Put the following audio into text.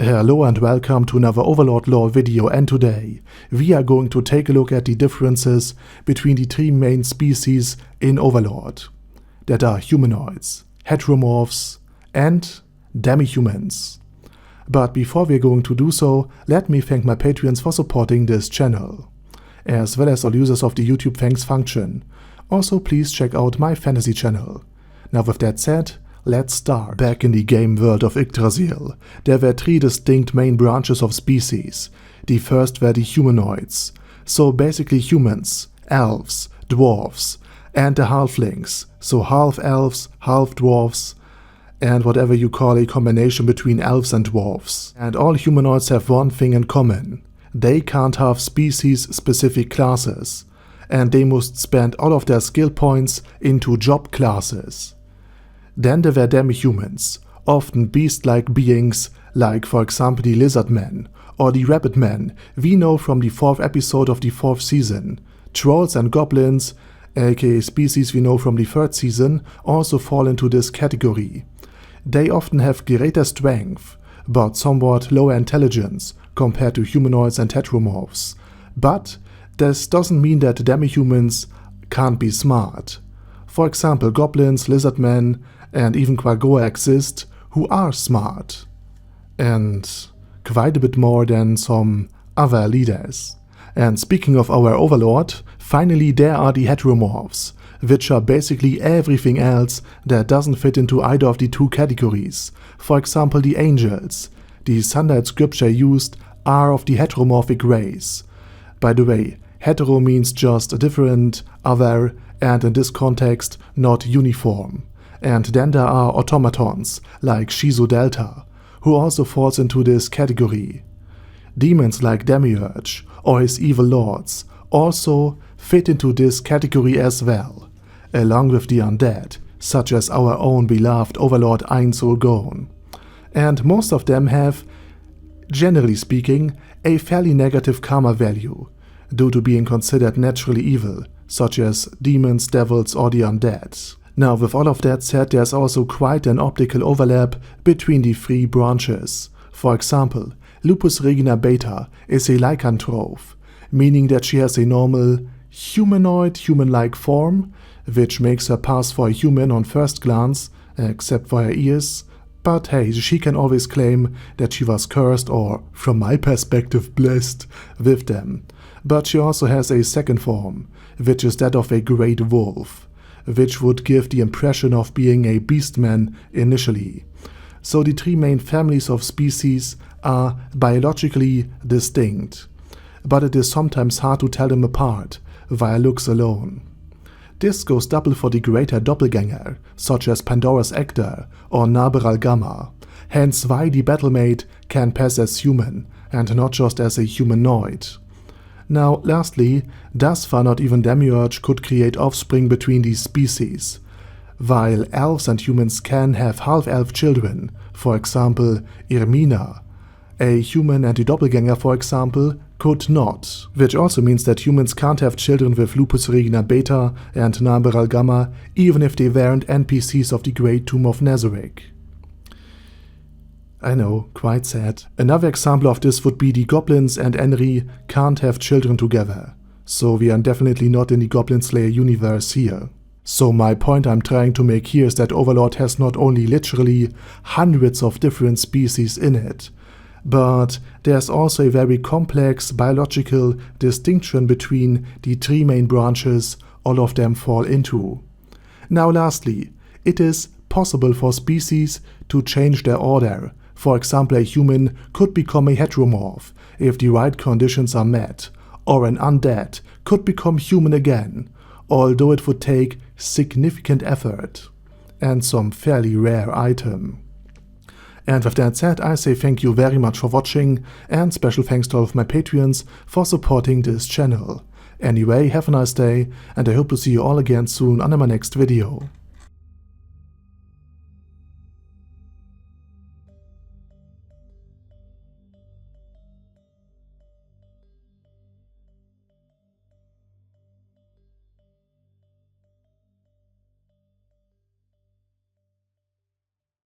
Hello and welcome to another Overlord lore video, and today we are going to take a look at the differences between the three main species in Overlord, that are humanoids, heteromorphs and demihumans. But before we're going to do so, let me thank my patrons for supporting this channel, as well as all users of the YouTube thanks function. Also please check out my fantasy channel. Now with that said, let's start. Back in the game world of Yggdrasil, there were three distinct main branches of species. The first were the humanoids, so basically humans, elves, dwarves, and the halflings, so half-elves, half-dwarves, and whatever you call a combination between elves and dwarves. And all humanoids have one thing in common: they can't have species-specific classes, and they must spend all of their skill points into job classes. Then there were demihumans, often beast-like beings like for example the lizard men or the rabbit men we know from the 4th episode of the 4th season. Trolls and goblins, aka species we know from the 3rd season, also fall into this category. They often have greater strength, but somewhat lower intelligence compared to humanoids and heteromorphs. But this doesn't mean that demihumans can't be smart. For example, goblins, lizard men, and even Quaggoa exist who are smart, and quite a bit more than some other leaders. And speaking of our Overlord, finally there are the heteromorphs, which are basically everything else that doesn't fit into either of the two categories. For example, the angels, the Sunlight scripture used, are of the heteromorphic race. By the way, hetero means just different, other, and in this context not uniform. And then there are automatons, like Shizu Delta, who also falls into this category. Demons like Demiurge or his evil lords also fit into this category as well, along with the undead, such as our own beloved Overlord Einsulgon. And most of them have, generally speaking, a fairly negative karma value, due to being considered naturally evil, such as demons, devils, or the undead. Now with all of that said, there's also quite an optical overlap between the three branches. For example, Lupus Regina Beta is a lycanthrope, meaning that she has a normal humanoid, human-like form, which makes her pass for a human on first glance, except for her ears. But hey, she can always claim that she was cursed or, from my perspective, blessed with them. But she also has a second form, which is that of a great wolf, which would give the impression of being a beastman initially. So the three main families of species are biologically distinct, but it is sometimes hard to tell them apart via looks alone. This goes double for the greater doppelganger, such as Pandora's Actor or Naberal Gamma, hence why the battlemate can pass as human and not just as a humanoid. Now lastly, thus far not even Demiurge could create offspring between these species, while elves and humans can have half-elf children. For example, Irmina, a human and a doppelganger for example, could not, which also means that humans can't have children with Lupus Regina Beta and Naberal Gamma even if they weren't NPCs of the Great Tomb of Nazarick. I know, quite sad. Another example of this would be the goblins and Enri can't have children together, so we are definitely not in the Goblin Slayer universe here. So my point I'm trying to make here is that Overlord has not only literally hundreds of different species in it, but there's also a very complex biological distinction between the three main branches all of them fall into. Now lastly, it is possible for species to change their order. For example, a human could become a heteromorph if the right conditions are met, or an undead could become human again, although it would take significant effort and some fairly rare item. And with that said, I say thank you very much for watching, and special thanks to all of my patrons for supporting this channel. Anyway, have a nice day, and I hope to see you all again soon on my next video.